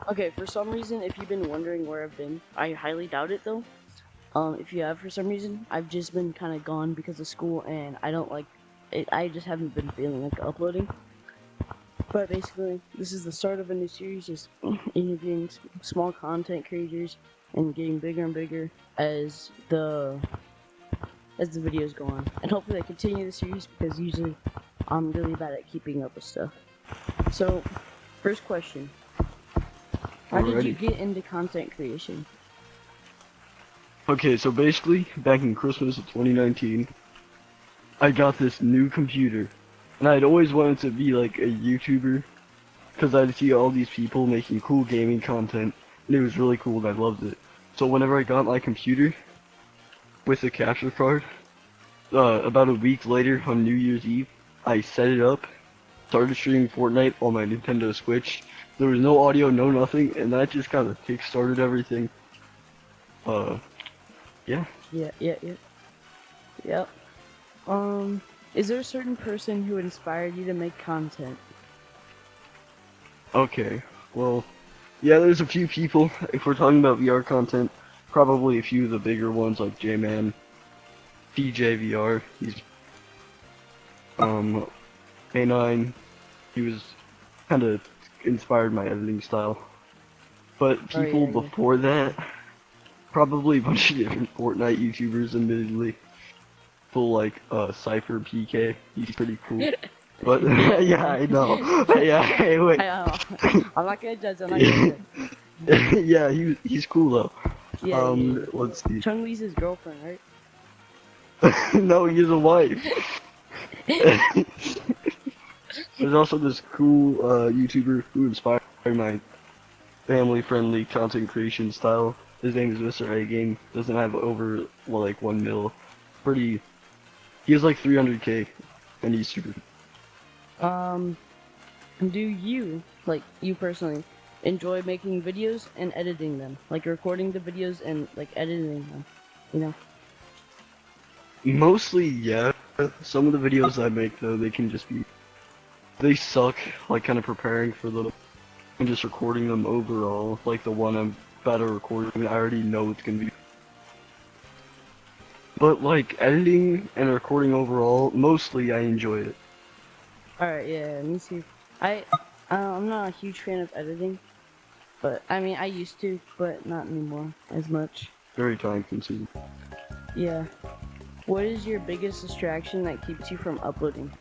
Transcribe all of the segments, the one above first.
Okay, for some reason, if you've been wondering where I've been, I highly doubt it though. If you have for some reason, I've just been kind of gone because of school, and I don't like it. I just haven't been feeling like uploading. But basically, this is the start of a new series, just interviewing small content creators and getting bigger and bigger as the videos go on. And hopefully, I continue the series because usually I'm really bad at keeping up with stuff. So, first question: how did you Alrighty. get into content creation? Okay, so basically, back in Christmas of 2019, I got this new computer, and I'd always wanted to be like a YouTuber, because I'd see all these people making cool gaming content, and it was really cool and I loved it. So whenever I got my computer with a capture card, about a week later on New Year's Eve, I set it up, started streaming Fortnite on my Nintendo Switch. There was no audio, no nothing, and that just kind of kick-started everything. Uh, yeah. Yep. Is there a certain person who inspired you to make content? Okay, well, yeah, there's a few people. If we're talking about VR content, probably a few of the bigger ones like J-Man, PJVR. He's A9. He was kind of inspired my editing style. But Oh people yeah. before that, probably a bunch of different Fortnite YouTubers, admittedly. Full like Cypher PK. He's pretty cool. But Yeah, yeah, yeah. I know. Yeah, hey, wait. I'm not gonna judge. I'm not gonna judge. Yeah, he's cool though. Yeah. Let's see. Chung Lee's his girlfriend, right? No, he has a wife. There's also this cool YouTuber who inspired my family-friendly content creation style. His name is Mr. A Game. Doesn't have over like 1 mil. Pretty. He has like 300K, and he's super. Um, do you, like you personally, enjoy making videos and editing them? Like recording the videos and like editing them, you know? Mostly, yeah. Some of the videos I make though, they can just be. They suck. Like kind of preparing for them and just recording them overall. Like the one I'm about to record. I mean, I already know it's gonna be. But like editing and recording overall, mostly I enjoy it. Alright, yeah, me too. I'm not a huge fan of editing, but I mean, I used to, but not anymore as much. Very time consuming. Yeah. What is your biggest distraction that keeps you from uploading?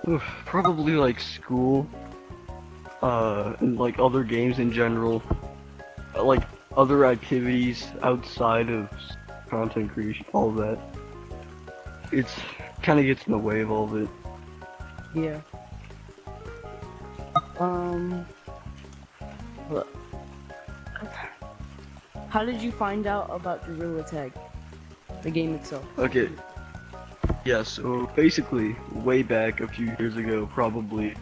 Oof, probably like school, and like other games in general, like other activities outside of content creation, all that. It's kind of gets in the way of all of it. Yeah. Look. How did you find out about Gorilla Tag, the game itself? Okay, yeah, so basically, way back a few years ago, probably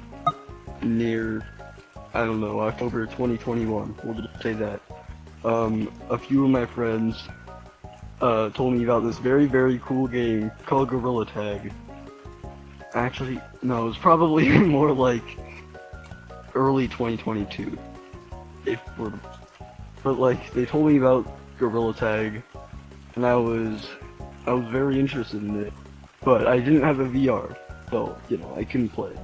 near, I don't know, October 2021, we'll just say that, a few of my friends, told me about this very, very cool game called Gorilla Tag. Actually, no, it was probably more like early 2022, if we're, but like, they told me about Gorilla Tag, and I was very interested in it. But I didn't have a VR, so, you know, I couldn't play it.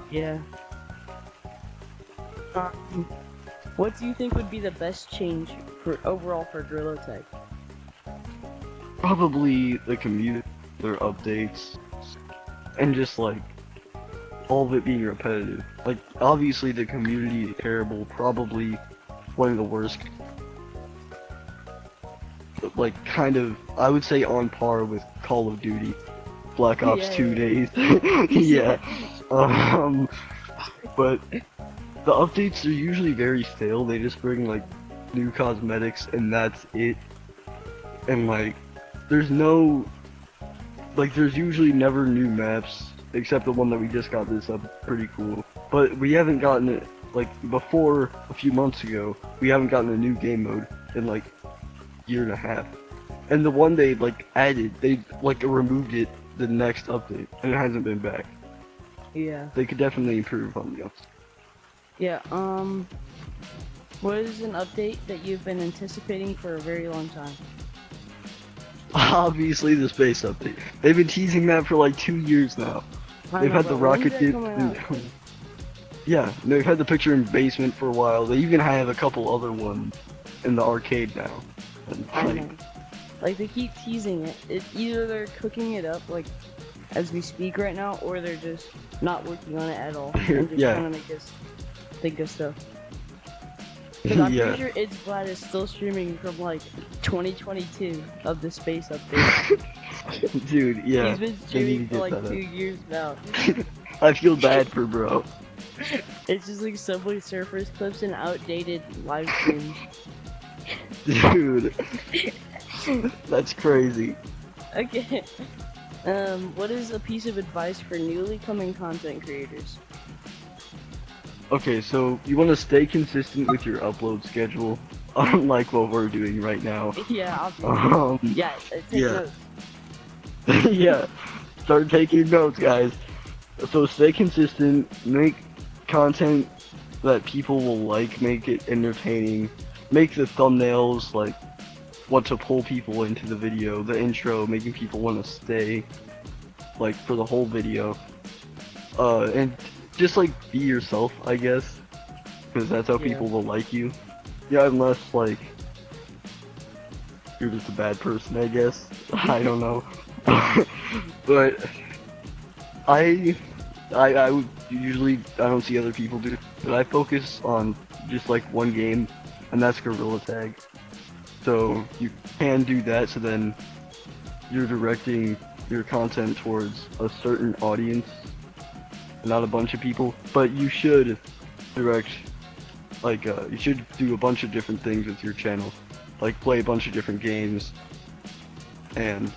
Yeah. Um, what do you think would be the best change for overall for Gorilla Tag? Probably the community, their updates, and just like, all of it being repetitive. Like, obviously the community is terrible, probably one of the worst. But like, kind of, I would say on par with Call of Duty. Black Ops Yeah, 2 yeah. days. Yeah. Um, but the updates are usually very stale. They just bring like new cosmetics and that's it. And like there's no like there's usually never new maps except the one that we just got this up pretty cool. But we haven't gotten it like before a few months ago. We haven't gotten a new game mode in like a year and a half. And the one they like added, they like removed it the next update and it hasn't been back. Yeah. They could definitely improve on the update. Yeah, What is an update that you've been anticipating for a very long time? Obviously, the space update. They've been teasing that for like 2 years now. I They've know, had the but when is rocket that dip. coming out? Yeah, they've had the picture in basement for a while. They even have a couple other ones in the arcade now. And, I like, know. Like they keep teasing it. Either they're cooking it up like as we speak right now, or they're just not working on it at all and just Yeah. trying to make us think of stuff. Because I'm yeah. pretty sure It's Vlad is still streaming from like 2022 of the space update. Dude, yeah. He's been They streaming need for to like get that 2 years now. up. I feel bad for bro. It's just like Subway Surfers clips and outdated live streams. Dude. That's crazy. Okay. What is a piece of advice for newly coming content creators? Okay, so you want to stay consistent with your upload schedule, unlike what we're doing right now. Yeah, obviously. Yeah, take yeah. notes. yeah. Start taking notes, guys. So stay consistent, make content that people will like, make it entertaining, make the thumbnails like what to pull people into the video, the intro, making people want to stay like for the whole video. And just like be yourself, I guess, because that's how people will like you. Yeah, unless like you're just a bad person, I guess. I don't know. But I would usually, I don't see other people do it, but I focus on just like one game, and that's Gorilla Tag. So you can do that, so then you're directing your content towards a certain audience, not a bunch of people. But you should direct, like, you should do a bunch of different things with your channel, like play a bunch of different games, and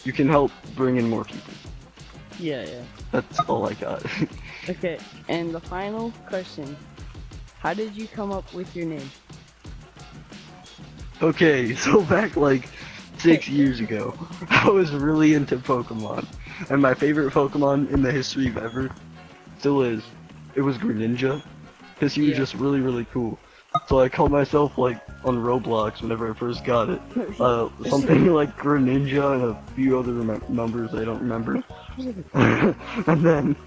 you can help bring in more people. Yeah, yeah. That's all I got. Okay, and the final question. How did you come up with your name? Okay, so back like 6 years ago, I was really into Pokemon, and my favorite Pokemon in the history of ever still is. It was Greninja, because he was just really, really cool. So I called myself like on Roblox whenever I first got it, something like Greninja and a few other numbers I don't remember. And then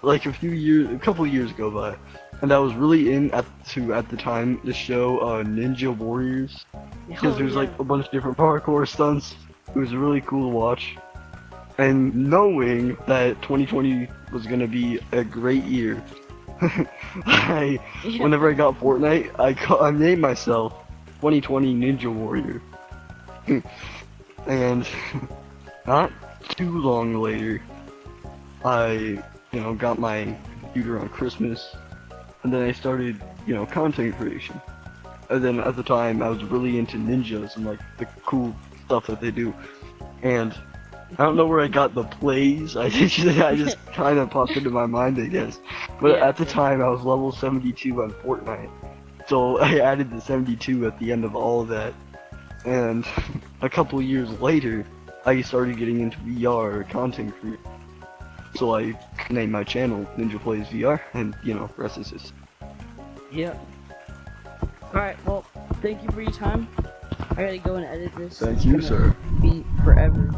like a couple years go by, and I was really in at the time the show Ninja Warriors, because there's like a bunch of different parkour stunts. It was really cool to watch, and knowing that 2020 was gonna be a great year, whenever I got Fortnite, I named myself 2020 Ninja Warrior, and not too long later, I got my computer on Christmas, and then I started, content creation. And then at the time, I was really into ninjas and like the cool stuff that they do. And I don't know where I got the plays. I just kind of popped into my mind, I guess. But at the time, I was level 72 on Fortnite, so I added the 72 at the end of all of that. And a couple years later, I started getting into VR content creation. So I named my channel NinjaPlayzVR, and rest is history. Yeah. Alright, well, thank you for your time. I gotta go and edit this. Thank you, sir. Be forever.